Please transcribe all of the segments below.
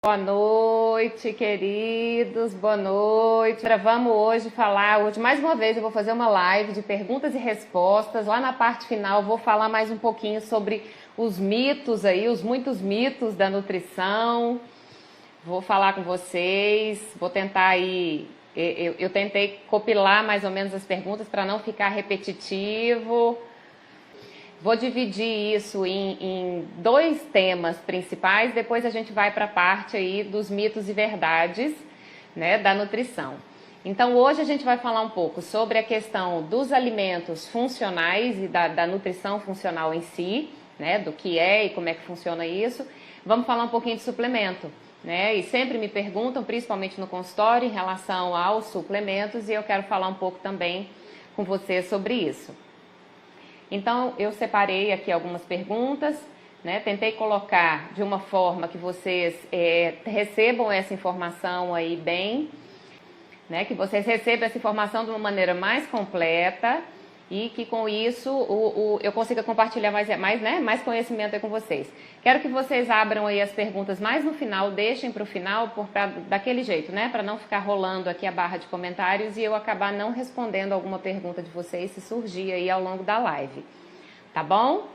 Boa noite, queridos, boa noite. Vamos hoje falar, mais uma vez eu vou fazer uma live de perguntas e respostas. Lá na parte final vou falar mais um pouquinho sobre os mitos aí, os muitos mitos da nutrição. Vou falar com vocês, vou tentar aí, eu tentei compilar mais ou menos as perguntas para não ficar repetitivo. Vou dividir isso em dois temas principais, depois a gente vai para a parte aí dos mitos e verdades, né, da nutrição. Então hoje a gente vai falar um pouco sobre a questão dos alimentos funcionais e da nutrição funcional em si, né, do que é e como é que funciona isso. Vamos falar um pouquinho de suplemento, né, e sempre me perguntam, principalmente no consultório, em relação aos suplementos, e eu quero falar um pouco também com vocês sobre isso. Então, eu separei aqui algumas perguntas, né? Tentei colocar de uma forma que vocês recebam essa informação aí bem, né? Que vocês recebam essa informação de uma maneira mais completa e que com isso eu consiga compartilhar mais conhecimento aí com vocês. Quero que vocês abram aí as perguntas mais no final, deixem para o final, daquele jeito, né? Para não ficar rolando aqui a barra de comentários e eu acabar não respondendo alguma pergunta de vocês se surgir aí ao longo da live, tá bom?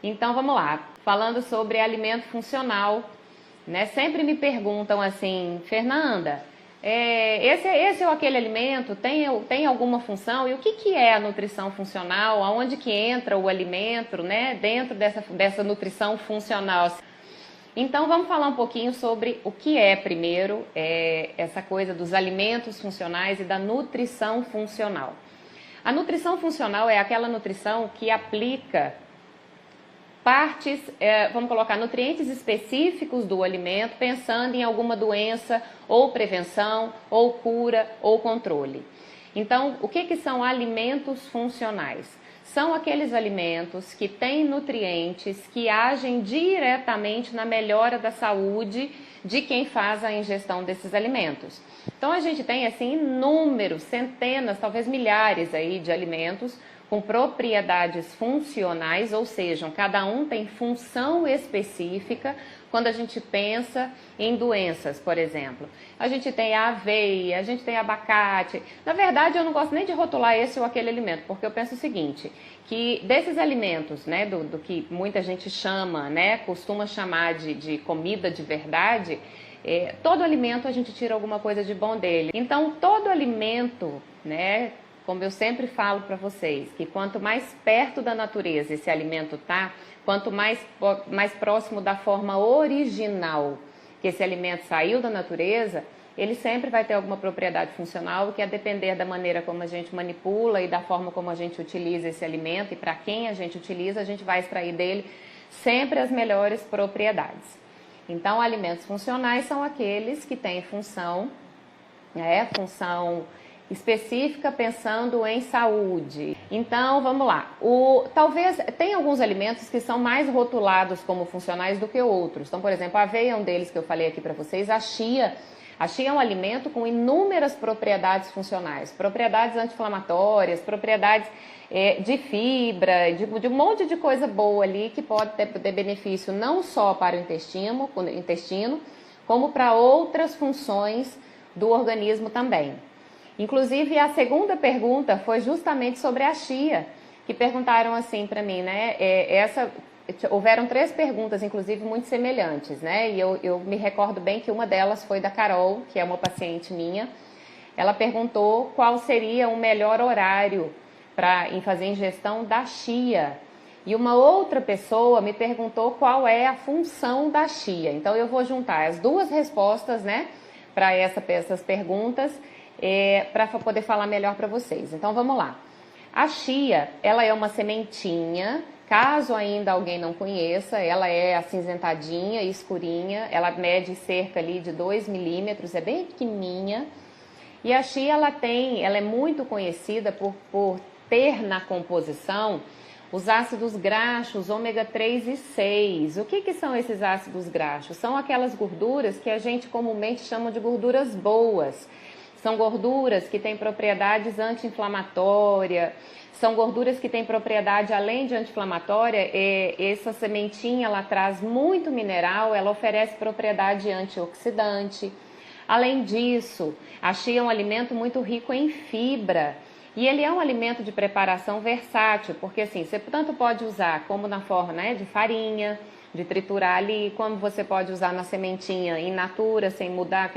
Então vamos lá, falando sobre alimento funcional, né? Sempre me perguntam assim, Fernanda, esse ou aquele alimento tem alguma função? E o que é a nutrição funcional? Aonde que entra o alimento, né, dentro dessa nutrição funcional? Então vamos falar um pouquinho sobre o que é primeiro essa coisa dos alimentos funcionais e da nutrição funcional. A nutrição funcional é aquela nutrição que aplica partes, vamos colocar nutrientes específicos do alimento, pensando em alguma doença, ou prevenção, ou cura, ou controle. Então, o que são alimentos funcionais? São aqueles alimentos que têm nutrientes que agem diretamente na melhora da saúde de quem faz a ingestão desses alimentos. Então, a gente tem assim inúmeros, centenas, talvez milhares aí de alimentos com propriedades funcionais, ou seja, cada um tem função específica quando a gente pensa em doenças, por exemplo. A gente tem a aveia, a gente tem abacate. Na verdade, eu não gosto nem de rotular esse ou aquele alimento, porque eu penso o seguinte, que desses alimentos, né, do que muita gente chama, né, costuma chamar de comida de verdade, todo alimento a gente tira alguma coisa de bom dele. Então, todo alimento, né, como eu sempre falo para vocês, que quanto mais perto da natureza esse alimento tá, quanto mais próximo da forma original que esse alimento saiu da natureza, ele sempre vai ter alguma propriedade funcional, que a depender da maneira como a gente manipula e da forma como a gente utiliza esse alimento e para quem a gente utiliza, a gente vai extrair dele sempre as melhores propriedades. Então, alimentos funcionais são aqueles que têm função específica pensando em saúde. Então, vamos lá. Talvez tem alguns alimentos que são mais rotulados como funcionais do que outros. Então, por exemplo, a aveia é um deles que eu falei aqui para vocês. A chia é um alimento com inúmeras propriedades funcionais. Propriedades anti-inflamatórias, propriedades de fibra, de um monte de coisa boa ali que pode ter benefício não só para o intestino, como para outras funções do organismo também. Inclusive, a segunda pergunta foi justamente sobre a chia, que perguntaram assim para mim, né? Houveram 3 perguntas, inclusive, muito semelhantes, né? E eu me recordo bem que uma delas foi da Carol, que é uma paciente minha. Ela perguntou qual seria o melhor horário para fazer ingestão da chia. E uma outra pessoa me perguntou qual é a função da chia. Então, eu vou juntar as duas respostas, né, para essas perguntas, para poder falar melhor para vocês. Então vamos lá. A chia, ela é uma sementinha, caso ainda alguém não conheça, ela é acinzentadinha, escurinha, ela mede cerca ali de 2 milímetros, é bem pequenininha. E a chia, ela é muito conhecida por ter na composição os ácidos graxos ômega 3 e 6. O que são esses ácidos graxos? São aquelas gorduras que a gente comumente chama de gorduras boas. São gorduras que têm propriedades anti-inflamatórias, são gorduras que têm propriedade, além de anti-inflamatória, essa sementinha ela traz muito mineral, ela oferece propriedade antioxidante. Além disso, a chia é um alimento muito rico em fibra e ele é um alimento de preparação versátil, porque assim, você tanto pode usar como na forma, né, de farinha, de triturar ali, como você pode usar na sementinha in natura, sem mudar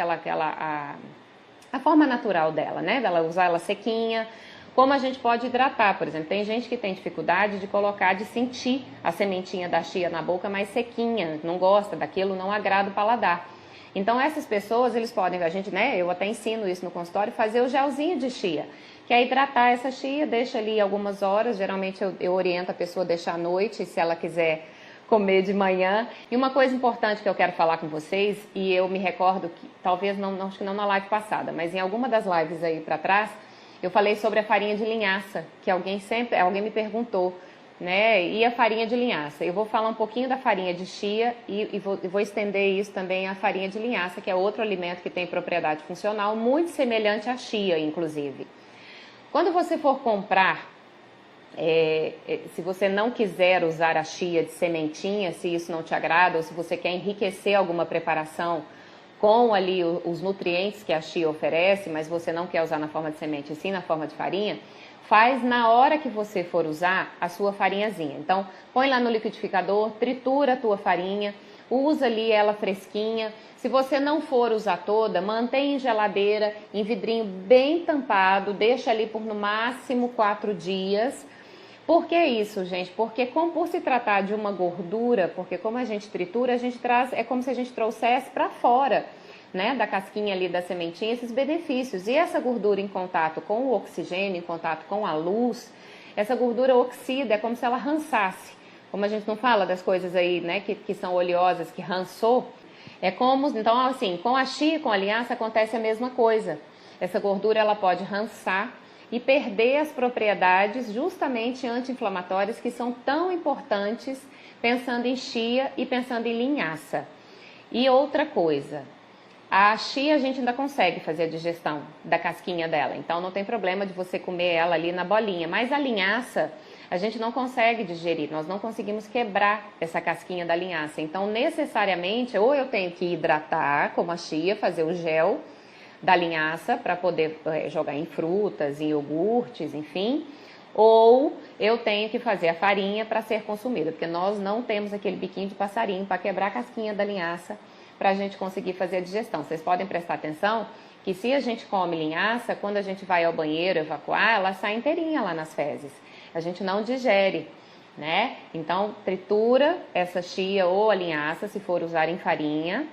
a forma natural dela, né, dela usar ela sequinha. Como a gente pode hidratar, por exemplo, tem gente que tem dificuldade de colocar, de sentir a sementinha da chia na boca mais sequinha, não gosta daquilo, não agrada o paladar. Então essas pessoas, eles podem, a gente, né, eu até ensino isso no consultório, fazer o gelzinho de chia, que é hidratar essa chia, deixa ali algumas horas, geralmente eu oriento a pessoa a deixar à noite, se ela quiser comer de manhã. E uma coisa importante que eu quero falar com vocês, e eu me recordo que, talvez não, acho que não na live passada, mas em alguma das lives aí para trás, eu falei sobre a farinha de linhaça, que alguém me perguntou, né? E a farinha de linhaça. Eu vou falar um pouquinho da farinha de chia e vou estender isso também à farinha de linhaça, que é outro alimento que tem propriedade funcional muito semelhante à chia, inclusive. Quando você for comprar, se você não quiser usar a chia de sementinha, se isso não te agrada, ou se você quer enriquecer alguma preparação com ali os nutrientes que a chia oferece, mas você não quer usar na forma de semente, e sim na forma de farinha, faz na hora que você for usar a sua farinhazinha. Então, põe lá no liquidificador, tritura a tua farinha, usa ali ela fresquinha. Se você não for usar toda, mantém em geladeira, em vidrinho bem tampado, deixa ali por no máximo 4 dias. Por que isso, gente? Porque por se tratar de uma gordura, porque como a gente tritura, a gente traz, é como se a gente trouxesse para fora, né, da casquinha ali da sementinha, esses benefícios. E essa gordura em contato com o oxigênio, em contato com a luz, essa gordura oxida, é como se ela rançasse. Como a gente não fala das coisas aí, né, que são oleosas, que rançou, é como, então assim, com a chia e com a linhaça acontece a mesma coisa. Essa gordura ela pode rançar e perder as propriedades justamente anti-inflamatórias que são tão importantes pensando em chia e pensando em linhaça. E outra coisa, a chia a gente ainda consegue fazer a digestão da casquinha dela, então não tem problema de você comer ela ali na bolinha, mas a linhaça a gente não consegue digerir, nós não conseguimos quebrar essa casquinha da linhaça, então necessariamente ou eu tenho que hidratar como a chia, fazer o gel da linhaça para poder jogar em frutas, em iogurtes, enfim, ou eu tenho que fazer a farinha para ser consumida, porque nós não temos aquele biquinho de passarinho para quebrar a casquinha da linhaça para a gente conseguir fazer a digestão. Vocês podem prestar atenção que se a gente come linhaça, quando a gente vai ao banheiro evacuar, ela sai inteirinha lá nas fezes. A gente não digere, né? Então, tritura essa chia ou a linhaça, se for usar em farinha,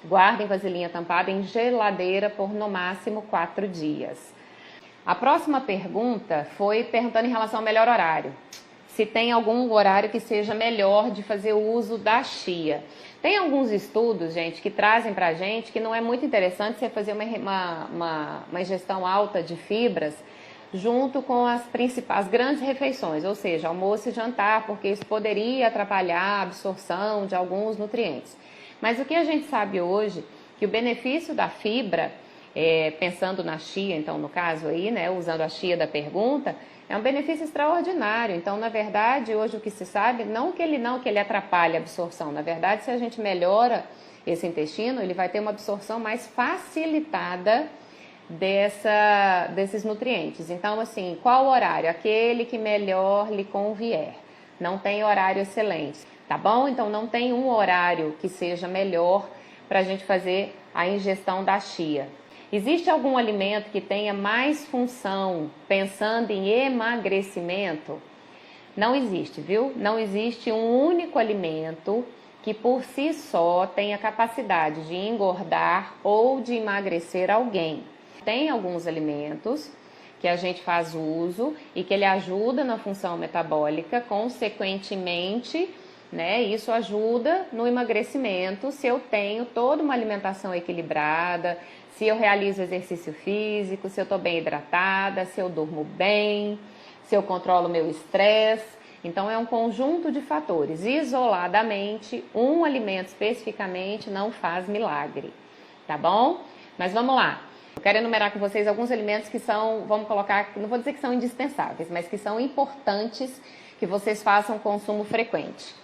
guarda em vasilhinha tampada em geladeira por no máximo 4 dias. A próxima pergunta foi perguntando em relação ao melhor horário. Se tem algum horário que seja melhor de fazer o uso da chia. Tem alguns estudos, gente, que trazem pra gente que não é muito interessante você fazer uma ingestão alta de fibras junto com as grandes refeições, ou seja, almoço e jantar, porque isso poderia atrapalhar a absorção de alguns nutrientes. Mas o que a gente sabe hoje, que o benefício da fibra, pensando na chia, então no caso aí, né, usando a chia da pergunta, é um benefício extraordinário. Então, na verdade, hoje o que se sabe, não que ele atrapalhe a absorção, na verdade, se a gente melhora esse intestino, ele vai ter uma absorção mais facilitada desses nutrientes. Então, assim, qual horário? Aquele que melhor lhe convier. Não tem horário excelente, tá bom? Então, não tem um horário que seja melhor para a gente fazer a ingestão da chia. Existe algum alimento que tenha mais função pensando em emagrecimento? Não existe, viu? Não existe um único alimento que por si só tenha capacidade de engordar ou de emagrecer alguém. Tem alguns alimentos que a gente faz uso e que ele ajuda na função metabólica, consequentemente, né, isso ajuda no emagrecimento se eu tenho toda uma alimentação equilibrada, se eu realizo exercício físico, se eu estou bem hidratada, se eu durmo bem, se eu controlo o meu estresse. Então, é um conjunto de fatores. Isoladamente, um alimento especificamente não faz milagre, tá bom? Mas vamos lá. Eu quero enumerar com vocês alguns alimentos que são, vamos colocar, não vou dizer que são indispensáveis, mas que são importantes que vocês façam consumo frequente.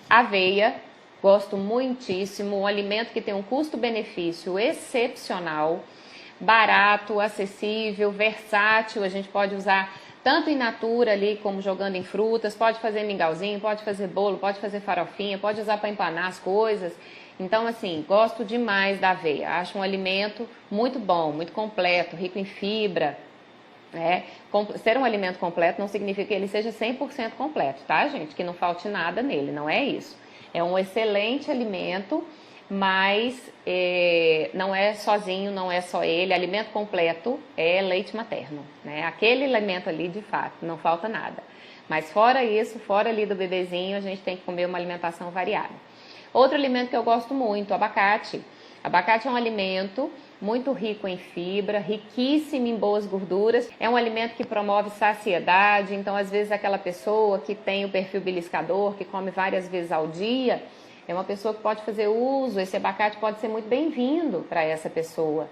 Aveia, gosto muitíssimo, um alimento que tem um custo-benefício excepcional, barato, acessível, versátil, a gente pode usar tanto in natura ali como jogando em frutas, pode fazer mingauzinho, pode fazer bolo, pode fazer farofinha, pode usar para empanar as coisas. Então, assim, gosto demais da aveia, acho um alimento muito bom, muito completo, rico em fibra. Ser um alimento completo não significa que ele seja 100% completo, tá, gente? Que não falte nada nele, não é isso. É um excelente alimento, mas não é sozinho, não é só ele. Alimento completo é leite materno, né? Aquele alimento ali, de fato, não falta nada. Mas fora isso, fora ali do bebezinho, a gente tem que comer uma alimentação variada. Outro alimento que eu gosto muito, abacate. Abacate é um alimento muito rico em fibra, riquíssimo em boas gorduras. É um alimento que promove saciedade, então às vezes aquela pessoa que tem o perfil beliscador, que come várias vezes ao dia, é uma pessoa que pode fazer uso, esse abacate pode ser muito bem-vindo para essa pessoa.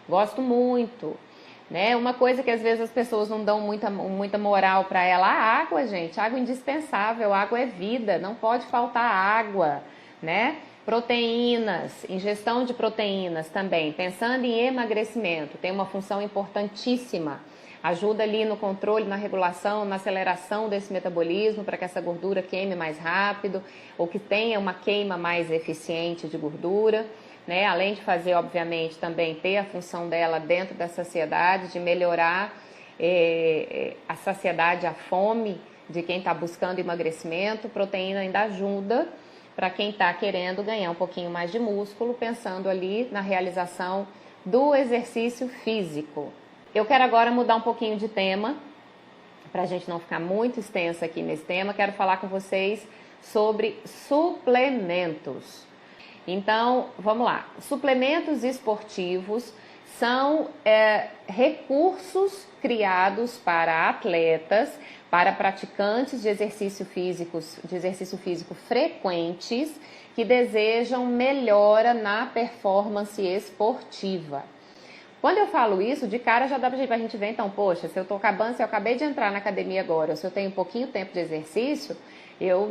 Gosto muito. Né? Uma coisa que às vezes as pessoas não dão muita moral para ela, a água, gente, água é indispensável, água é vida, não pode faltar água, né? Proteínas, ingestão de proteínas também, pensando em emagrecimento, tem uma função importantíssima, ajuda ali no controle, na regulação, na aceleração desse metabolismo, para que essa gordura queime mais rápido, ou que tenha uma queima mais eficiente de gordura, né? Além de fazer, obviamente, também ter a função dela dentro da saciedade, de melhorar a saciedade, a fome de quem está buscando emagrecimento, proteína ainda ajuda para quem está querendo ganhar um pouquinho mais de músculo, pensando ali na realização do exercício físico. Eu quero agora mudar um pouquinho de tema, para a gente não ficar muito extensa aqui nesse tema, quero falar com vocês sobre suplementos. Então, vamos lá. Suplementos esportivos são recursos criados para atletas, para praticantes de exercício físico frequentes que desejam melhora na performance esportiva. Quando eu falo isso, de cara já dá pra gente ver, então, poxa, se eu acabei de entrar na academia agora, ou se eu tenho pouquinho tempo de exercício,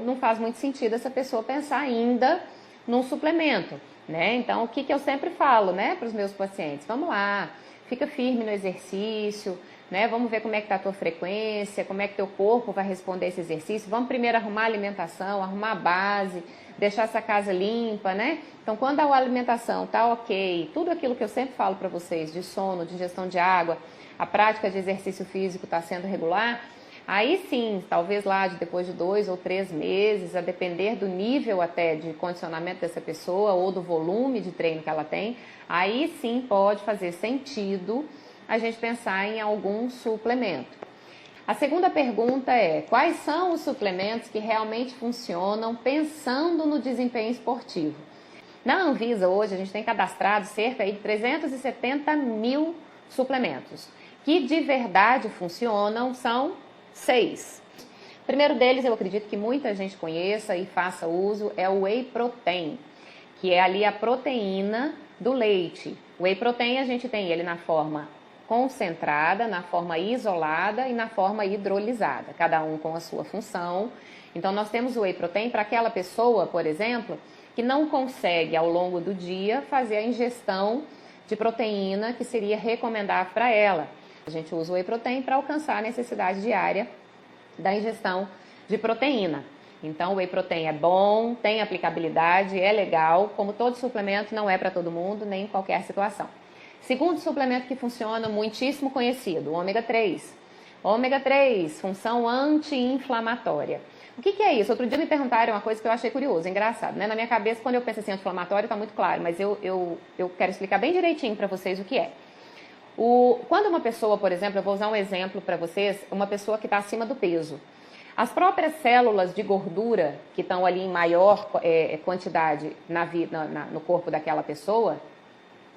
não faz muito sentido essa pessoa pensar ainda num suplemento, né? Então, o que eu sempre falo, né, para os meus pacientes? Vamos lá, fica firme no exercício, né? Vamos ver como é que está a tua frequência, como é que teu corpo vai responder a esse exercício. Vamos primeiro arrumar a alimentação, arrumar a base, deixar essa casa limpa, né? Então, quando a alimentação tá ok, tudo aquilo que eu sempre falo para vocês, de sono, de ingestão de água, a prática de exercício físico está sendo regular, aí sim, talvez lá depois de 2 ou 3 meses, a depender do nível até de condicionamento dessa pessoa ou do volume de treino que ela tem, aí sim pode fazer sentido a gente pensar em algum suplemento. A segunda pergunta é: quais são os suplementos que realmente funcionam pensando no desempenho esportivo? Na Anvisa hoje a gente tem cadastrado cerca de 370 mil suplementos, que de verdade funcionam, são 6. O primeiro deles, eu acredito que muita gente conheça e faça uso, é o Whey Protein, que é ali a proteína do leite. O Whey Protein a gente tem ele na forma concentrada, na forma isolada e na forma hidrolisada, cada um com a sua função. Então nós temos o Whey Protein para aquela pessoa, por exemplo, que não consegue ao longo do dia fazer a ingestão de proteína que seria recomendável para ela. A gente usa o Whey Protein para alcançar a necessidade diária da ingestão de proteína. Então o Whey Protein é bom, tem aplicabilidade, é legal, como todo suplemento não é para todo mundo, nem em qualquer situação. Segundo suplemento que funciona, muitíssimo conhecido, o ômega 3. Ômega 3, função anti-inflamatória. O que é isso? Outro dia me perguntaram uma coisa que eu achei curiosa, engraçado, né? Na minha cabeça, quando eu penso assim, anti-inflamatório, está muito claro, mas eu quero explicar bem direitinho para vocês o que é. Quando uma pessoa, por exemplo, eu vou usar um exemplo para vocês, uma pessoa que está acima do peso, as próprias células de gordura que estão ali em maior quantidade no corpo daquela pessoa,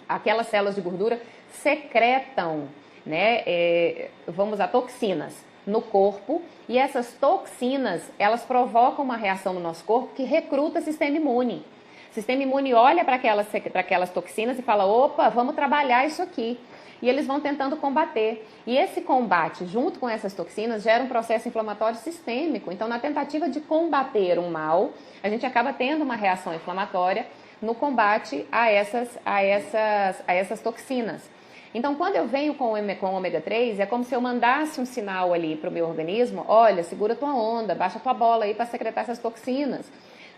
aquelas células de gordura secretam, né, vamos usar toxinas no corpo, e essas toxinas, elas provocam uma reação no nosso corpo que recruta sistema imune. O sistema imune olha para aquelas toxinas e fala, opa, vamos trabalhar isso aqui. E eles vão tentando combater. E esse combate, junto com essas toxinas, gera um processo inflamatório sistêmico. Então, na tentativa de combater um mal, a gente acaba tendo uma reação inflamatória no combate a essas toxinas. Então, quando eu venho com o ômega 3, é como se eu mandasse um sinal ali para o meu organismo, olha, segura tua onda, baixa tua bola aí para secretar essas toxinas.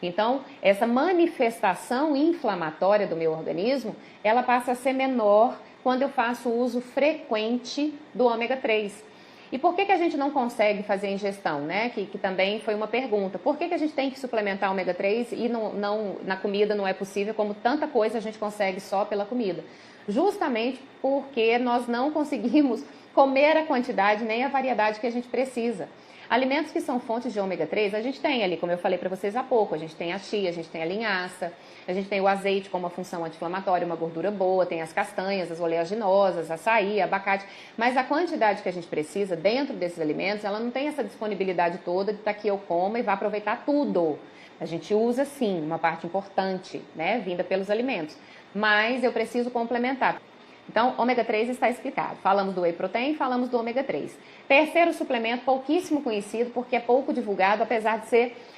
Então, essa manifestação inflamatória do meu organismo, ela passa a ser menor quando eu faço uso frequente do ômega 3. E por que a gente não consegue fazer ingestão, né? Que também foi uma pergunta. Por que a gente tem que suplementar ômega 3 e na comida não é possível, como tanta coisa a gente consegue só pela comida? Justamente porque nós não conseguimos comer a quantidade nem a variedade que a gente precisa. Alimentos que são fontes de ômega 3, a gente tem ali, como eu falei para vocês há pouco, a gente tem a chia, a gente tem a linhaça, a gente tem o azeite com uma função anti-inflamatória, uma gordura boa, tem as castanhas, as oleaginosas, açaí, abacate, mas a quantidade que a gente precisa dentro desses alimentos, ela não tem essa disponibilidade toda de estar aqui eu como e vá aproveitar tudo. A gente usa sim, uma parte importante, né, vinda pelos alimentos, mas eu preciso complementar. Então, ômega 3 está explicado. Falamos do whey protein, falamos do ômega 3. Terceiro suplemento, pouquíssimo conhecido, porque é pouco divulgado, apesar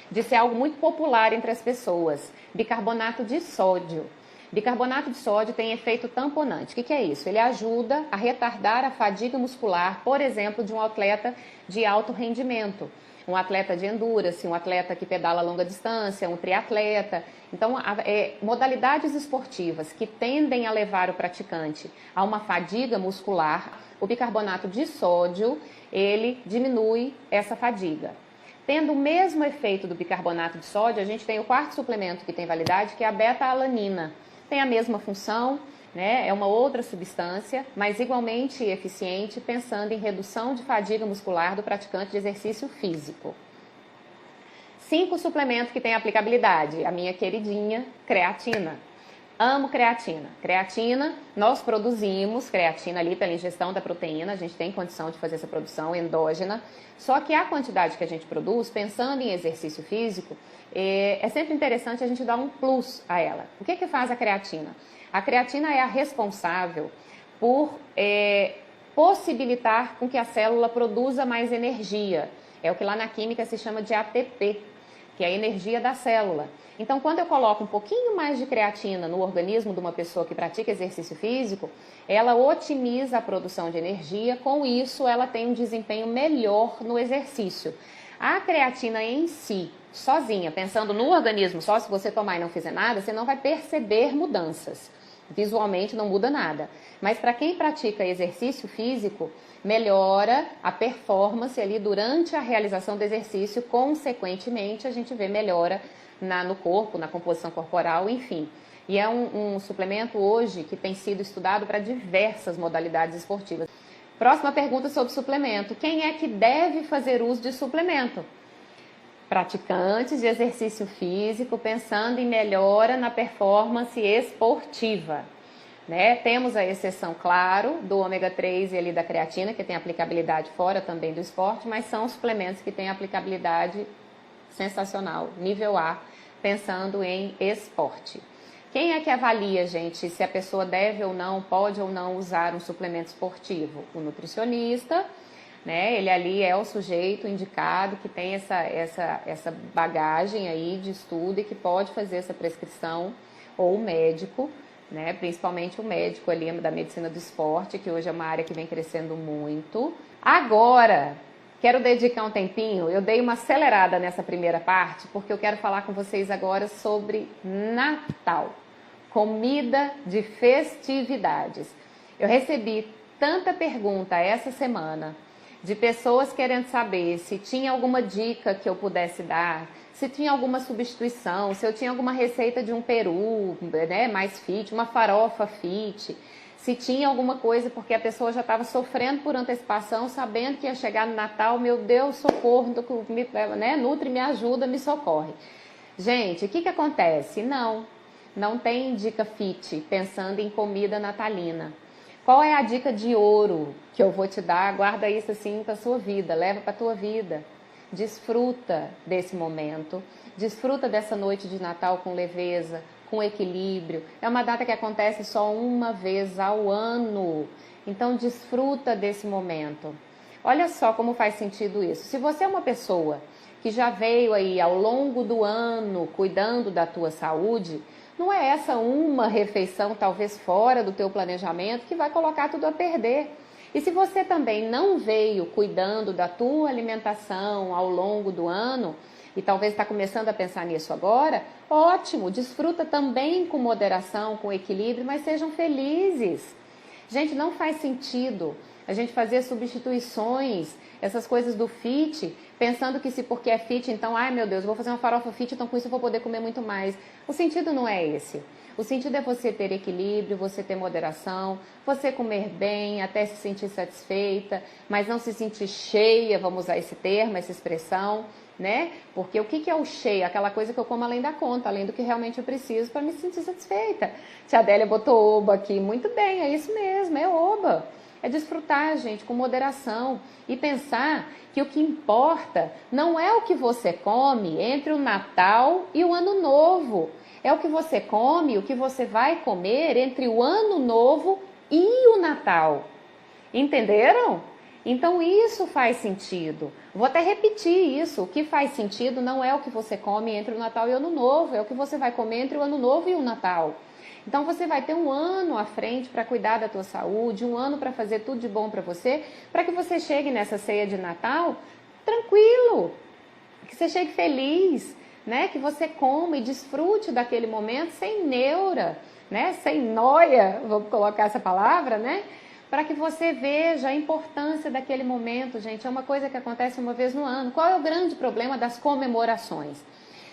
de ser algo muito popular entre as pessoas. Bicarbonato de sódio. Bicarbonato de sódio tem efeito tamponante. O que é isso? Ele ajuda a retardar a fadiga muscular, por exemplo, de um atleta de alto rendimento. Um atleta de endurance, um atleta que pedala a longa distância, um triatleta. Então, modalidades esportivas que tendem a levar o praticante a uma fadiga muscular, o bicarbonato de sódio, ele diminui essa fadiga. Tendo o mesmo efeito do bicarbonato de sódio, a gente tem o quarto suplemento que tem validade, que é a beta-alanina. Tem a mesma função, né? É uma outra substância, mas igualmente eficiente, pensando em redução de fadiga muscular do praticante de exercício físico. 5 suplementos que têm aplicabilidade. A minha queridinha, creatina. Amo creatina. Creatina, nós produzimos creatina ali pela ingestão da proteína, a gente tem condição de fazer essa produção endógena, só que a quantidade que a gente produz, pensando em exercício físico, é sempre interessante a gente dar um plus a ela. O que faz a creatina? A creatina é a responsável por possibilitar com que a célula produza mais energia. É o que lá na química se chama de ATP, que é a energia da célula. Então, quando eu coloco um pouquinho mais de creatina no organismo de uma pessoa que pratica exercício físico, ela otimiza a produção de energia, com isso ela tem um desempenho melhor no exercício. A creatina em si, sozinha, pensando no organismo, só se você tomar e não fizer nada, você não vai perceber mudanças. Visualmente não muda nada. Mas para quem pratica exercício físico, melhora a performance ali durante a realização do exercício, consequentemente a gente vê melhora no corpo, na composição corporal, enfim. E é um suplemento hoje que tem sido estudado para diversas modalidades esportivas. Próxima pergunta sobre suplemento. Quem é que deve fazer uso de suplemento? Praticantes de exercício físico, pensando em melhora na performance esportiva. Né? Temos a exceção, claro, do ômega 3 e ali da creatina, que tem aplicabilidade fora também do esporte, mas são suplementos que têm aplicabilidade sensacional, nível A, pensando em esporte. Quem é que avalia, gente, se a pessoa deve ou não, pode ou não usar um suplemento esportivo? O nutricionista, né? Ele ali é o sujeito indicado que tem essa bagagem aí de estudo e que pode fazer essa prescrição, ou o médico, né? Principalmente o médico ali da medicina do esporte, que hoje é uma área que vem crescendo muito. Agora, quero dedicar um tempinho, eu dei uma acelerada nessa primeira parte, porque eu quero falar com vocês agora sobre Natal, comida de festividades. Eu recebi tanta pergunta essa semana de pessoas querendo saber se tinha alguma dica que eu pudesse dar, se tinha alguma substituição, se eu tinha alguma receita de um peru, né, mais fit, uma farofa fit, se tinha alguma coisa, porque a pessoa já estava sofrendo por antecipação, sabendo que ia chegar no Natal, meu Deus, socorro, né, Nutri me ajuda, me socorre. Gente, o que acontece? Não tem dica fit, pensando em comida natalina. Qual é a dica de ouro que eu vou te dar? Guarda isso assim para a sua vida, leva para a tua vida. Desfruta desse momento, desfruta dessa noite de Natal com leveza, com equilíbrio. É uma data que acontece só uma vez ao ano. Então desfruta desse momento. Olha só como faz sentido isso. Se você é uma pessoa que já veio aí ao longo do ano cuidando da tua saúde, não é essa uma refeição talvez fora do teu planejamento que vai colocar tudo a perder. E se você também não veio cuidando da tua alimentação ao longo do ano, e talvez está começando a pensar nisso agora, ótimo, desfruta também com moderação, com equilíbrio, mas sejam felizes. Gente, não faz sentido a gente fazer substituições, essas coisas do fit, pensando que se porque é fit, então, ai meu Deus, eu vou fazer uma farofa fit, então com isso eu vou poder comer muito mais. O sentido não é esse. O sentido é você ter equilíbrio, você ter moderação, você comer bem, até se sentir satisfeita, mas não se sentir cheia, vamos usar esse termo, essa expressão, né? Porque o que é o cheio? Aquela coisa que eu como além da conta, além do que realmente eu preciso para me sentir satisfeita. Tia Adélia botou oba aqui, muito bem, é isso mesmo, é oba. É desfrutar, gente, com moderação e pensar que o que importa não é o que você come entre o Natal e o Ano Novo. É o que você come, o que você vai comer entre o Ano Novo e o Natal. Entenderam? Então isso faz sentido. Vou até repetir isso. O que faz sentido não é o que você come entre o Natal e o Ano Novo, é o que você vai comer entre o Ano Novo e o Natal. Então você vai ter um ano à frente para cuidar da tua saúde, um ano para fazer tudo de bom para você que você chegue nessa ceia de Natal tranquilo, que você chegue feliz, né? Que você coma e desfrute daquele momento sem neura, né? Sem noia, vou colocar essa palavra, né? Para que você veja a importância daquele momento, gente. É uma coisa que acontece uma vez no ano. Qual é o grande problema das comemorações?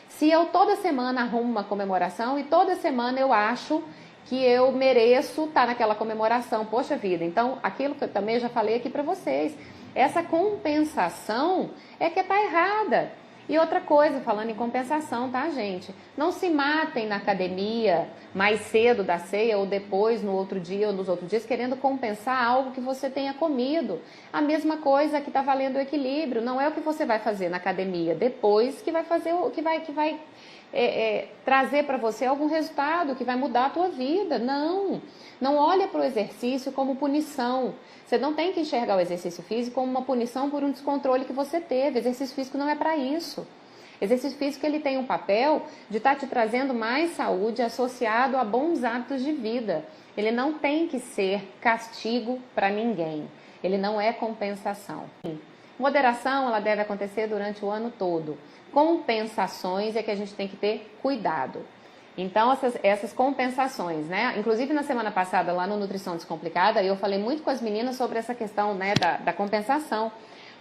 Se eu toda semana arrumo uma comemoração e toda semana eu acho que eu mereço estar naquela comemoração, poxa vida, então aquilo que eu também já falei aqui para vocês, essa compensação é que está errada. E outra coisa, falando em compensação, tá, gente? Não se matem na academia mais cedo da ceia ou depois, no outro dia ou nos outros dias, querendo compensar algo que você tenha comido. A mesma coisa que está valendo o equilíbrio. Não é o que você vai fazer na academia depois que vai fazer o que vai trazer para você algum resultado que vai mudar a tua vida. Não. Não olha para o exercício como punição. Você não tem que enxergar o exercício físico como uma punição por um descontrole que você teve. Exercício físico não é para isso. Exercício físico ele tem um papel de estar te trazendo mais saúde associado a bons hábitos de vida. Ele não tem que ser castigo para ninguém. Ele não é compensação. Moderação ela deve acontecer durante o ano todo. Compensações é que a gente tem que ter cuidado. Então, essas compensações, né? Inclusive, na semana passada, lá no Nutrição Descomplicada, eu falei muito com as meninas sobre essa questão, né, da compensação.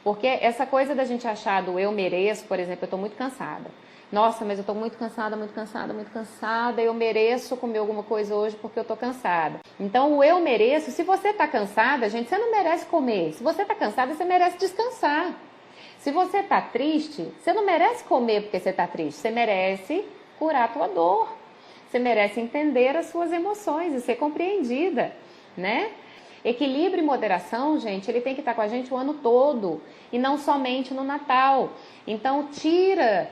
Porque essa coisa da gente achar do eu mereço, por exemplo, eu estou muito cansada. Nossa, mas eu estou muito cansada, muito cansada, muito cansada, eu mereço comer alguma coisa hoje porque eu estou cansada. Então, o eu mereço, se você está cansada, gente, você não merece comer. Se você está cansada, você merece descansar. Se você está triste, você não merece comer porque você está triste, você merece curar a tua dor. Você merece entender as suas emoções e ser compreendida, né? Equilíbrio e moderação, gente, ele tem que estar com a gente o ano todo e não somente no Natal. Então, tira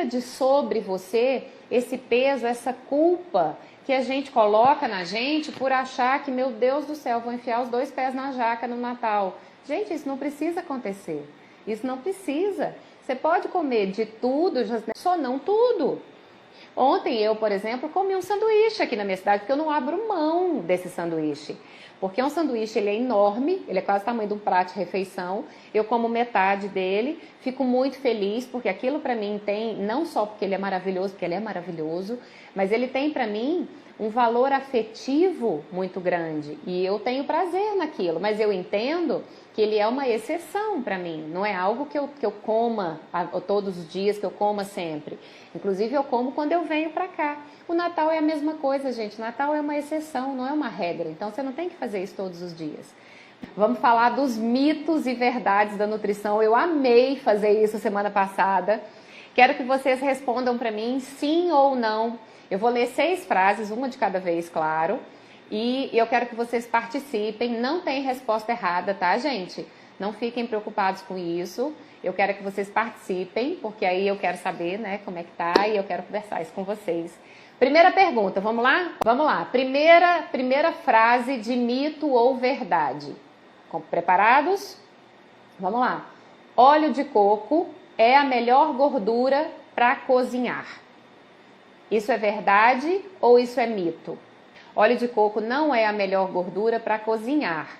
de sobre você esse peso, essa culpa que a gente coloca na gente por achar que, meu Deus do céu, vou enfiar os 2 pés na jaca no Natal. Gente, isso não precisa acontecer. Isso não precisa. Você pode comer de tudo, só não tudo. Ontem eu, por exemplo, comi um sanduíche aqui na minha cidade, porque eu não abro mão desse sanduíche. Porque um sanduíche, ele é enorme, ele é quase o tamanho de um prato de refeição. Eu como metade dele, fico muito feliz, porque aquilo para mim tem, não só porque ele é maravilhoso, mas ele tem para mim um valor afetivo muito grande. E eu tenho prazer naquilo, mas eu entendo que ele é uma exceção para mim. Não é algo que eu coma todos os dias, que eu coma sempre. Inclusive eu como quando eu venho para cá. O Natal é a mesma coisa, gente. Natal é uma exceção, não é uma regra. Então você não tem que fazer isso todos os dias. Vamos falar dos mitos e verdades da nutrição. Eu amei fazer isso semana passada. Quero que vocês respondam para mim sim ou não. Eu vou ler 6 frases, uma de cada vez, claro. E eu quero que vocês participem. Não tem resposta errada, tá, gente? Não fiquem preocupados com isso. Eu quero que vocês participem, porque aí eu quero saber, né, como é que tá, e eu quero conversar isso com vocês. Primeira pergunta, vamos lá? Vamos lá. Primeira frase de mito ou verdade. Preparados? Vamos lá. Óleo de coco é a melhor gordura para cozinhar. Isso é verdade ou isso é mito? Óleo de coco não é a melhor gordura para cozinhar.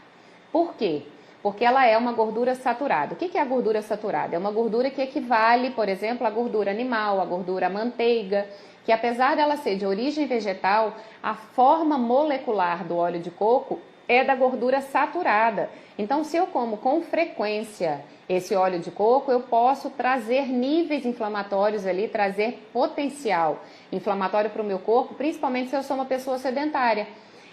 Por quê? Porque ela é uma gordura saturada. O que é a gordura saturada? É uma gordura que equivale, por exemplo, à gordura animal, à gordura manteiga, que apesar dela ser de origem vegetal, a forma molecular do óleo de coco é da gordura saturada. Então, se eu como com frequência esse óleo de coco, eu posso trazer níveis inflamatórios ali, trazer potencial inflamatório para o meu corpo, principalmente se eu sou uma pessoa sedentária.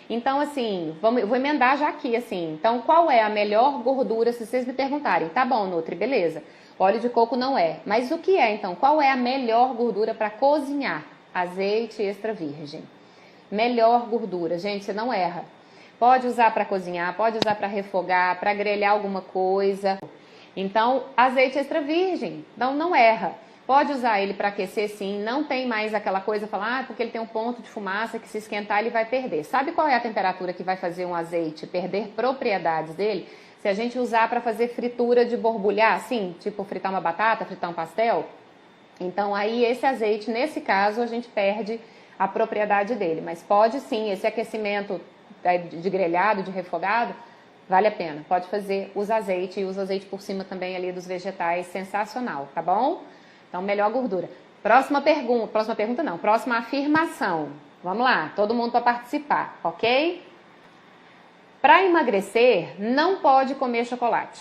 Então, assim, vou emendar já aqui, assim. Então, qual é a melhor gordura, se vocês me perguntarem? Tá bom, Nutri, beleza. Óleo de coco não é. Mas o que é, então? Qual é a melhor gordura para cozinhar? Azeite extra virgem. Melhor gordura. Gente, você não erra. Pode usar para cozinhar, pode usar para refogar, para grelhar alguma coisa. Então, azeite extra virgem. Então, não erra. Pode usar ele para aquecer, sim. Não tem mais aquela coisa, falar, porque ele tem um ponto de fumaça que se esquentar ele vai perder. Sabe qual é a temperatura que vai fazer um azeite perder propriedades dele? Se a gente usar para fazer fritura de borbulhar, assim, tipo fritar uma batata, fritar um pastel. Então, aí esse azeite, nesse caso, a gente perde a propriedade dele. Mas pode sim, esse aquecimento de grelhado, de refogado, vale a pena. Pode fazer, usa azeite e usa azeite por cima também ali dos vegetais, sensacional, tá bom? Então, melhor gordura. Próxima afirmação. Vamos lá, todo mundo para participar, ok? Para emagrecer, não pode comer chocolate.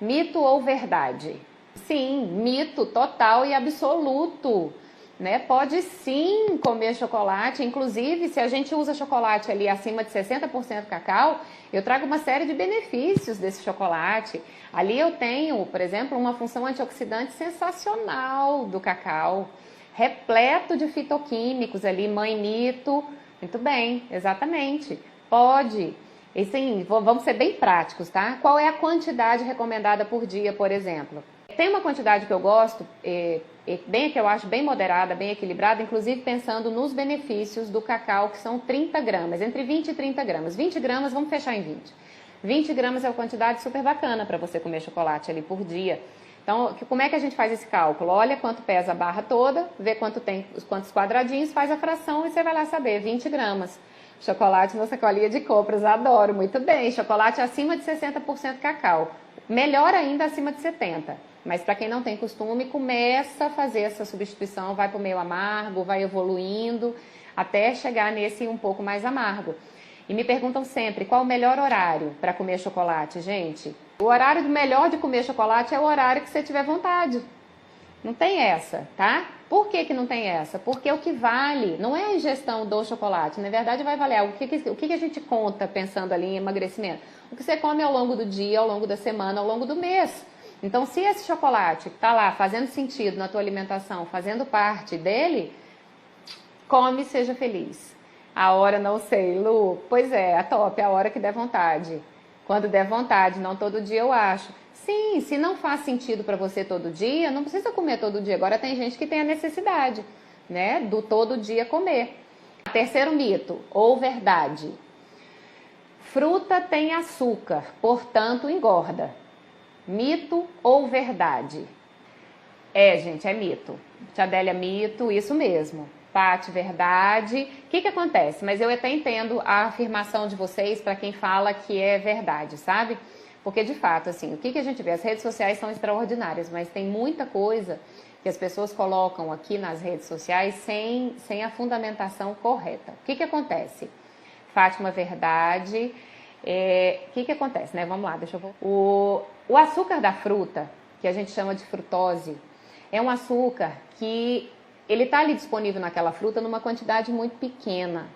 Mito ou verdade? Sim, mito total e absoluto. Né? Pode sim comer chocolate, inclusive se a gente usa chocolate ali acima de 60% cacau, eu trago uma série de benefícios desse chocolate. Ali eu tenho, por exemplo, uma função antioxidante sensacional do cacau, repleto de fitoquímicos ali, mãe-mito, muito bem, exatamente, pode. E sim, vamos ser bem práticos, tá? Qual é a quantidade recomendada por dia, por exemplo? Tem uma quantidade que eu gosto, que eu acho bem moderada, bem equilibrada, inclusive pensando nos benefícios do cacau, que são 30 gramas, entre 20 e 30 gramas. 20 gramas, vamos fechar em 20. 20 gramas é uma quantidade super bacana para você comer chocolate ali por dia. Então, como é que a gente faz esse cálculo? Olha quanto pesa a barra toda, vê quantos quadradinhos, faz a fração e você vai lá saber, 20 gramas. Chocolate na sacolinha de compras, adoro, muito bem. Chocolate acima de 60% cacau. Melhor ainda acima de 70%. Mas para quem não tem costume, começa a fazer essa substituição, vai para o meio amargo, vai evoluindo, até chegar nesse um pouco mais amargo. E me perguntam sempre, qual o melhor horário para comer chocolate, gente? O horário melhor de comer chocolate é o horário que você tiver vontade. Não tem essa, tá? Por que não tem essa? Porque o que vale não é a ingestão do chocolate, na verdade vai valer o que a gente conta pensando ali em emagrecimento. O que você come ao longo do dia, ao longo da semana, ao longo do mês. Então, se esse chocolate está lá fazendo sentido na tua alimentação, fazendo parte dele, come e seja feliz. A hora não sei, Lu. Pois é, a top, a hora que der vontade. Quando der vontade, não todo dia eu acho. Sim, se não faz sentido para você todo dia, não precisa comer todo dia. Agora tem gente que tem a necessidade, né, do todo dia comer. Terceiro mito, ou verdade. Fruta tem açúcar, portanto engorda. Mito ou verdade? Gente, é mito. Tia Adélia, mito, isso mesmo. Paty, verdade. O que acontece? Mas eu até entendo a afirmação de vocês para quem fala que é verdade, sabe? Porque, de fato, assim, o que a gente vê? As redes sociais são extraordinárias, mas tem muita coisa que as pessoas colocam aqui nas redes sociais sem a fundamentação correta. O que acontece? Fátima, verdade. O que acontece, né? Vamos lá, deixa eu voltar. O açúcar da fruta, que a gente chama de frutose, é um açúcar que ele está ali disponível naquela fruta numa quantidade muito pequena.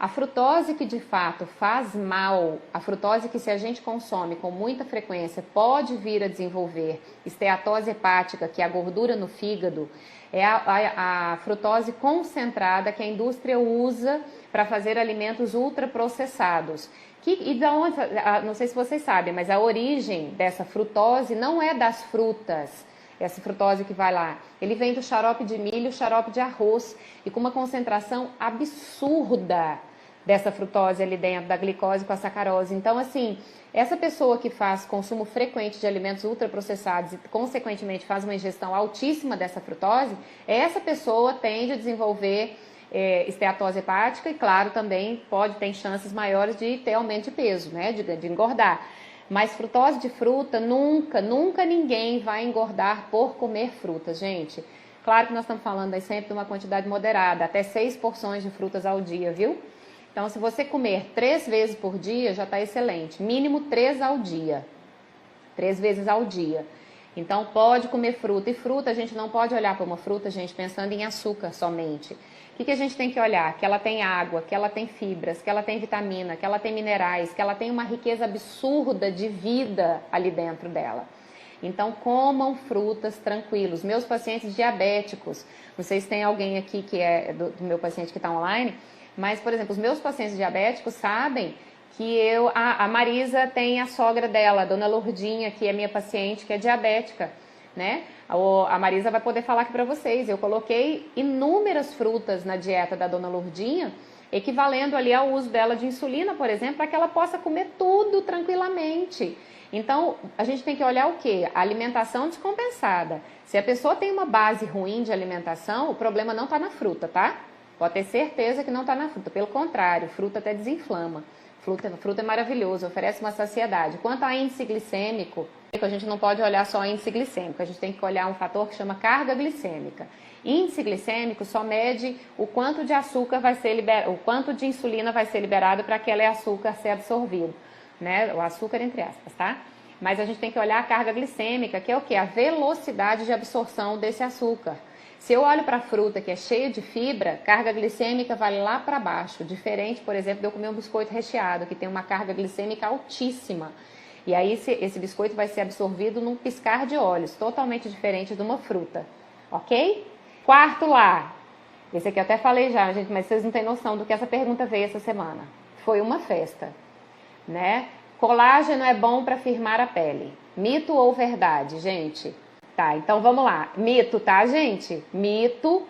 A frutose que de fato faz mal, a frutose que se a gente consome com muita frequência pode vir a desenvolver esteatose hepática, que é a gordura no fígado, é a frutose concentrada que a indústria usa para fazer alimentos ultraprocessados. E da onde, não sei se vocês sabem, mas a origem dessa frutose não é das frutas, essa frutose que vai lá, ele vem do xarope de milho, xarope de arroz, e com uma concentração absurda dessa frutose ali dentro, da glicose com a sacarose. Então, assim, essa pessoa que faz consumo frequente de alimentos ultraprocessados e, consequentemente, faz uma ingestão altíssima dessa frutose, essa pessoa tende a desenvolver esteatose hepática e, claro, também pode ter chances maiores de ter aumento de peso, né, de engordar. Mas frutose de fruta, nunca ninguém vai engordar por comer frutas, gente. Claro que nós estamos falando aí sempre de uma quantidade moderada, até 6 porções de frutas ao dia, viu? Então, se você comer 3 vezes por dia, já está excelente. Mínimo 3 ao dia. 3 vezes ao dia. Então, pode comer fruta. E fruta, a gente não pode olhar para uma fruta, gente, pensando em açúcar somente. O que a gente tem que olhar? Que ela tem água, que ela tem fibras, que ela tem vitamina, que ela tem minerais, que ela tem uma riqueza absurda de vida ali dentro dela. Então, comam frutas tranquilos. Meus pacientes diabéticos, não sei se tem alguém aqui que é do meu paciente que está online, mas, por exemplo, os meus pacientes diabéticos sabem que a Marisa tem a sogra dela, a dona Lourdinha, que é minha paciente, que é diabética, né? A Marisa vai poder falar aqui para vocês. Eu coloquei inúmeras frutas na dieta da dona Lourdinha, equivalendo ali ao uso dela de insulina, por exemplo, para que ela possa comer tudo tranquilamente. Então, a gente tem que olhar o quê? A alimentação descompensada. Se a pessoa tem uma base ruim de alimentação, o problema não está na fruta, tá? Pode ter certeza que não está na fruta. Pelo contrário, fruta até desinflama. Fruta é maravilhoso, oferece uma saciedade. Quanto ao índice glicêmico, a gente não pode olhar só o índice glicêmico, a gente tem que olhar um fator que chama carga glicêmica. Índice glicêmico só mede o quanto de açúcar vai ser liberado, o quanto de insulina vai ser liberado para aquele açúcar ser absorvido, né? O açúcar entre aspas, tá? Mas a gente tem que olhar a carga glicêmica, que é o quê? A velocidade de absorção desse açúcar. Se eu olho para a fruta que é cheia de fibra, carga glicêmica vai lá para baixo. Diferente, por exemplo, de eu comer um biscoito recheado, que tem uma carga glicêmica altíssima. E aí esse biscoito vai ser absorvido num piscar de olhos, totalmente diferente de uma fruta. Ok? Quarto lá. Esse aqui eu até falei já, gente, mas vocês não têm noção do que essa pergunta veio essa semana. Foi uma festa, né? Colágeno é bom para firmar a pele. Mito ou verdade, gente? Tá, então vamos lá. Mito, tá, gente? Mito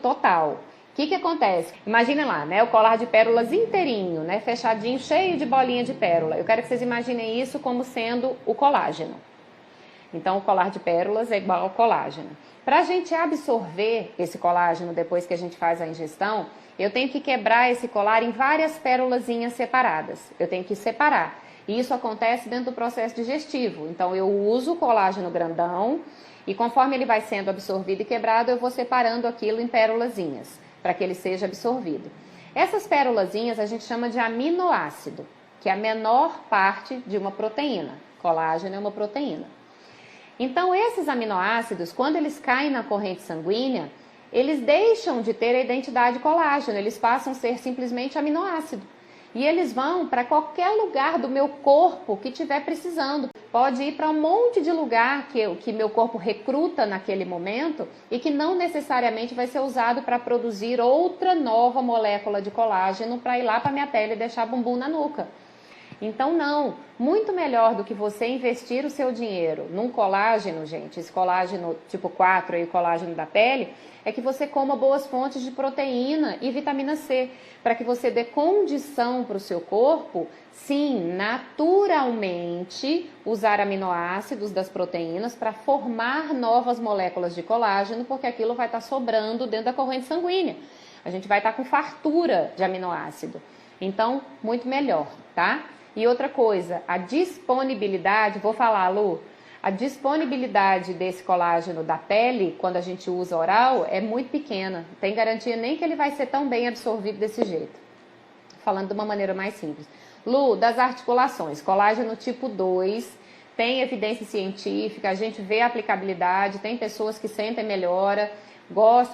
total. O que acontece? Imaginem lá, né? O colar de pérolas inteirinho, né? Fechadinho, cheio de bolinha de pérola. Eu quero que vocês imaginem isso como sendo o colágeno. Então, o colar de pérolas é igual ao colágeno. Para a gente absorver esse colágeno depois que a gente faz a ingestão, eu tenho que quebrar esse colar em várias pérolazinhas separadas. Eu tenho que separar. E isso acontece dentro do processo digestivo. Então, eu uso o colágeno grandão e conforme ele vai sendo absorvido e quebrado, eu vou separando aquilo em pérolazinhas, para que ele seja absorvido. Essas pérolazinhas a gente chama de aminoácido, que é a menor parte de uma proteína. Colágeno é uma proteína. Então, esses aminoácidos, quando eles caem na corrente sanguínea, eles deixam de ter a identidade colágeno, eles passam a ser simplesmente aminoácido. E eles vão para qualquer lugar do meu corpo que estiver precisando. Pode ir para um monte de lugar que meu corpo recruta naquele momento e que não necessariamente vai ser usado para produzir outra nova molécula de colágeno para ir lá para minha pele e deixar bumbum na nuca. Então, não. Muito melhor do que você investir o seu dinheiro num colágeno, gente, esse colágeno tipo 4 e o colágeno da pele, é que você coma boas fontes de proteína e vitamina C, para que você dê condição para o seu corpo, sim, naturalmente, usar aminoácidos das proteínas para formar novas moléculas de colágeno, porque aquilo vai estar sobrando dentro da corrente sanguínea. A gente vai estar com fartura de aminoácido. Então, muito melhor, tá? E outra coisa, a disponibilidade, vou falar, Lu, a disponibilidade desse colágeno da pele, quando a gente usa oral, é muito pequena. Não tem garantia nem que ele vai ser tão bem absorvido desse jeito. Falando de uma maneira mais simples. Lu, das articulações, colágeno tipo 2, tem evidência científica, a gente vê a aplicabilidade, tem pessoas que sentem melhora,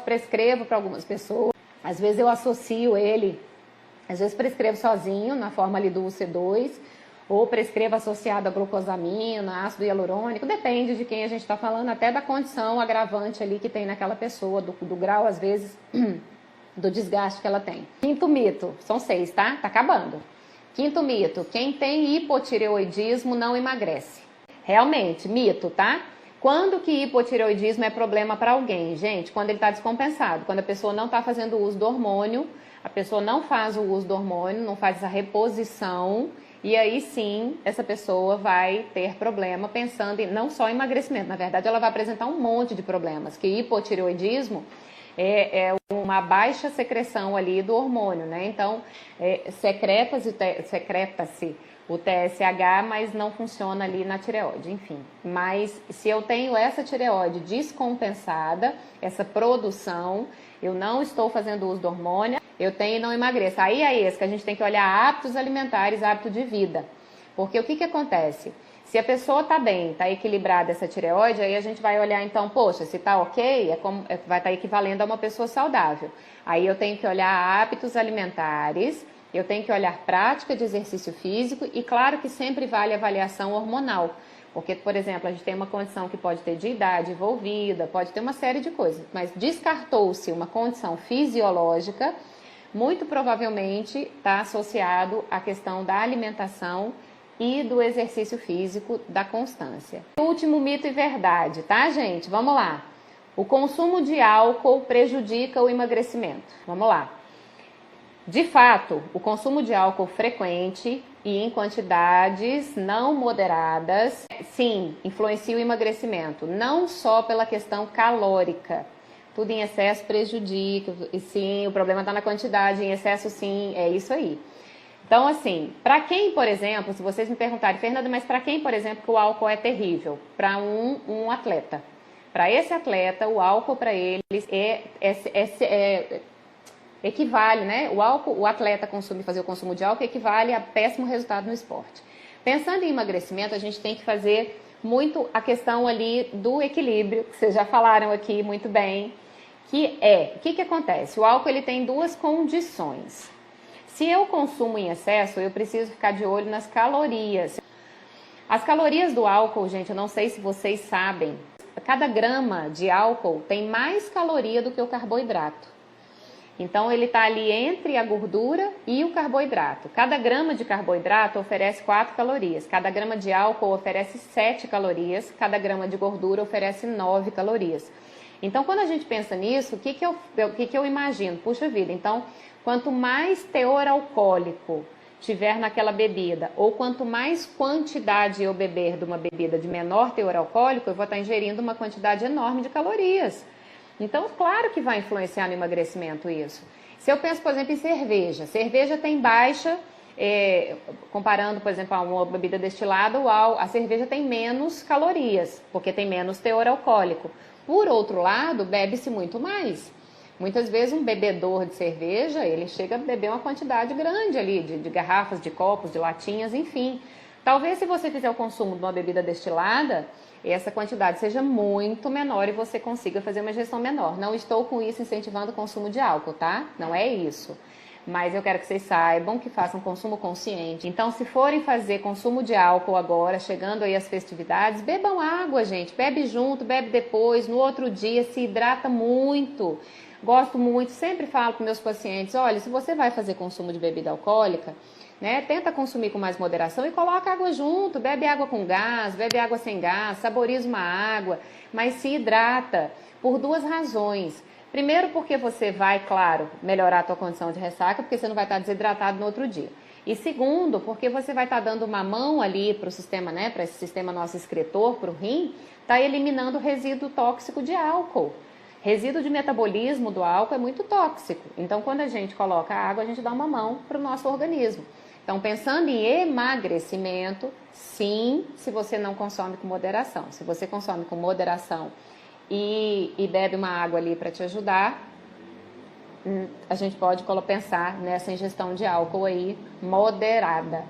prescrevo para algumas pessoas. Às vezes eu associo ele, às vezes prescrevo sozinho, na forma ali do UC2, ou prescrevo associado a glucosamina, ácido hialurônico, depende de quem a gente está falando, até da condição agravante ali que tem naquela pessoa, do grau, às vezes, do desgaste que ela tem. Quinto mito, são 6, tá? Tá acabando. Quinto mito, quem tem hipotireoidismo não emagrece. Realmente, mito, tá? Quando que hipotireoidismo é problema para alguém? Gente, quando ele está descompensado, quando a pessoa não está fazendo uso do hormônio, a pessoa não faz o uso do hormônio, não faz essa reposição, e aí sim, essa pessoa vai ter problema pensando em não só emagrecimento, na verdade ela vai apresentar um monte de problemas, que hipotireoidismo é uma baixa secreção ali do hormônio, né? Então, secreta-se o TSH, mas não funciona ali na tireoide, enfim. Mas se eu tenho essa tireoide descompensada, essa produção, eu não estou fazendo uso do hormônio, eu tenho e não emagreço. Aí é esse que a gente tem que olhar hábitos alimentares, hábito de vida. Porque o que acontece? Se a pessoa está bem, está equilibrada essa tireoide, aí a gente vai olhar então, poxa, se está ok, vai estar equivalendo a uma pessoa saudável. Aí eu tenho que olhar hábitos alimentares, eu tenho que olhar prática de exercício físico e claro que sempre vale avaliação hormonal. Porque, por exemplo, a gente tem uma condição que pode ter de idade envolvida, pode ter uma série de coisas, mas descartou-se uma condição fisiológica, muito provavelmente está associado à questão da alimentação e do exercício físico, da constância. Último mito e verdade, tá, gente? Vamos lá. O consumo de álcool prejudica o emagrecimento. Vamos lá. De fato, o consumo de álcool frequente e em quantidades não moderadas, sim, influencia o emagrecimento, não só pela questão calórica. Tudo em excesso prejudica, e sim, o problema está na quantidade, em excesso sim, é isso aí. Então, assim, para quem, por exemplo, se vocês me perguntarem, Fernanda, mas para quem, por exemplo, que o álcool é terrível? Para um atleta. Para esse atleta, o álcool para eles equivale, né? O atleta fazer o consumo de álcool equivale a péssimo resultado no esporte. Pensando em emagrecimento, a gente tem que fazer muito a questão ali do equilíbrio, que vocês já falaram aqui muito bem, o que acontece? O álcool ele tem duas condições. Se eu consumo em excesso, eu preciso ficar de olho nas calorias. As calorias do álcool, gente, eu não sei se vocês sabem, cada grama de álcool tem mais caloria do que o carboidrato. Então, ele está ali entre a gordura e o carboidrato. Cada grama de carboidrato oferece 4 calorias, cada grama de álcool oferece 7 calorias, cada grama de gordura oferece 9 calorias. Então, quando a gente pensa nisso, o que eu imagino? Puxa vida, então, quanto mais teor alcoólico tiver naquela bebida, ou quanto mais quantidade eu beber de uma bebida de menor teor alcoólico, eu vou estar ingerindo uma quantidade enorme de calorias. Então, claro que vai influenciar no emagrecimento isso. Se eu penso, por exemplo, em cerveja. Cerveja tem baixa, comparando, por exemplo, a uma bebida destilada, a cerveja tem menos calorias, porque tem menos teor alcoólico. Por outro lado, bebe-se muito mais. Muitas vezes um bebedor de cerveja, ele chega a beber uma quantidade grande ali, de garrafas, de copos, de latinhas, enfim. Talvez se você fizer o consumo de uma bebida destilada, essa quantidade seja muito menor e você consiga fazer uma ingestão menor. Não estou com isso incentivando o consumo de álcool, tá? Não é isso. Mas eu quero que vocês saibam que façam consumo consciente. Então, se forem fazer consumo de álcool agora, chegando aí as festividades, bebam água, gente. Bebe junto, bebe depois, no outro dia, se hidrata muito. Gosto muito, sempre falo para meus pacientes, olha, se você vai fazer consumo de bebida alcoólica, né, tenta consumir com mais moderação e coloca água junto, bebe água com gás, bebe água sem gás, saboriza uma água, mas se hidrata por duas razões. Primeiro, porque você vai, claro, melhorar a tua condição de ressaca, porque você não vai estar desidratado no outro dia. E segundo, porque você vai estar dando uma mão ali para o sistema, né, para esse sistema nosso excretor, para o rim, está eliminando o resíduo tóxico de álcool. Resíduo de metabolismo do álcool é muito tóxico. Então, quando a gente coloca água, a gente dá uma mão para o nosso organismo. Então, pensando em emagrecimento, sim, se você não consome com moderação. Se você consome com moderação e bebe uma água ali para te ajudar, a gente pode pensar nessa ingestão de álcool aí moderada.